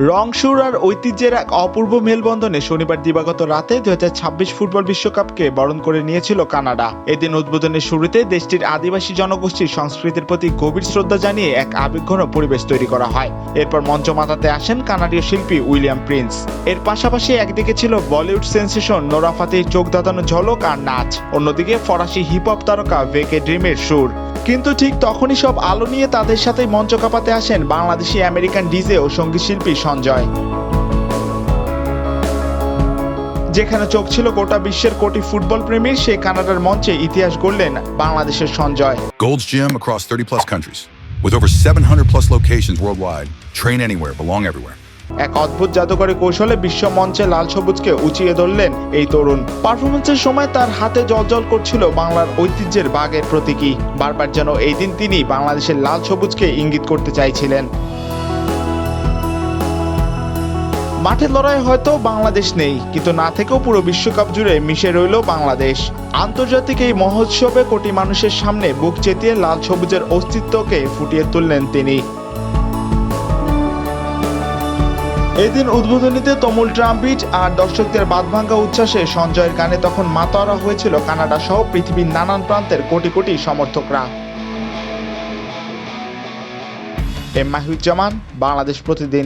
রংসুর আর ঐতিহ্যের এক অপূর্ব মেলবন্ধনে শনিবার দিবাগত রাতে 2026 ফুটবল বিশ্বকাপকে বরণ করে নিয়েছিল কানাডা। এদিন উদ্বোধনের শুরুতে দেশটির আদিবাসী জনগোষ্ঠীর সংস্কৃতির প্রতি গভীর শ্রদ্ধা জানিয়ে এক আবেগঘন পরিবেশ তৈরি করা হয়। এরপর মঞ্চ মাতাতে আসেন কানাডীয় শিল্পী উইলিয়াম প্রিন্স। এর পাশাপাশি একদিকে ছিল বলিউড সেন্সেশন নোরা ফাতেহির চোখ ধাঁধানো ঝলক আর নাচ, অন্যদিকে ফরাসি হিপ হপ তারকা ভেকে ড্রিমের সুর। কিন্তু ঠিক তখনই সব আলো নিয়ে তাদের সাথে মঞ্চ কাঁপাতে আসেন বাংলাদেশি আমেরিকান ডিজে ও সঙ্গীত শিল্পী সঞ্জয়। যেখানে চোখ ছিল গোটা বিশ্বের কোটি ফুটবল প্রেমীর, সেই কানাডার মঞ্চে ইতিহাস গড়লেন বাংলাদেশের Sanjay. Gold's Gym across 30 plus countries with over 700 plus locations worldwide. Train anywhere, belong everywhere. এক অদ্ভুত জাদুকরী কৌশলে বিশ্ব মঞ্চে লাল সবুজকে উঁচিয়ে ধরলেন এই তরুণ। পারফরমেন্সের সময় তার হাতে জ্বলজ্বল করছিল বাংলার ঐতিহ্যের বাঘের প্রতীকী। বারবার যেন এই দিন তিনি বাংলাদেশের লাল সবুজকে ইঙ্গিত করতে চাইছিলেন। মাঠের লড়াই হয়তো বাংলাদেশ নেই, কিন্তু না থেকেও পুরো বিশ্বকাপ জুড়ে মিশে রইল বাংলাদেশ। আন্তর্জাতিক এই মহোৎসবে কোটি মানুষের সামনে বুক চেতিয়ে লাল সবুজের অস্তিত্বকে ফুটিয়ে তুললেন তিনি। এদিন উদ্বোধনীতে তুমুল ট্রাম্পিট আর দর্শকদের বাঁধভাঙ্গা উচ্ছ্বাসে সঞ্জয়ের গানে তখন মাতোয়ারা হয়েছিল কানাডা সহ পৃথিবীর নানান প্রান্তের কোটি কোটি সমর্থকরা। মাহিউজ্জামান, বাংলাদেশ প্রতিদিন।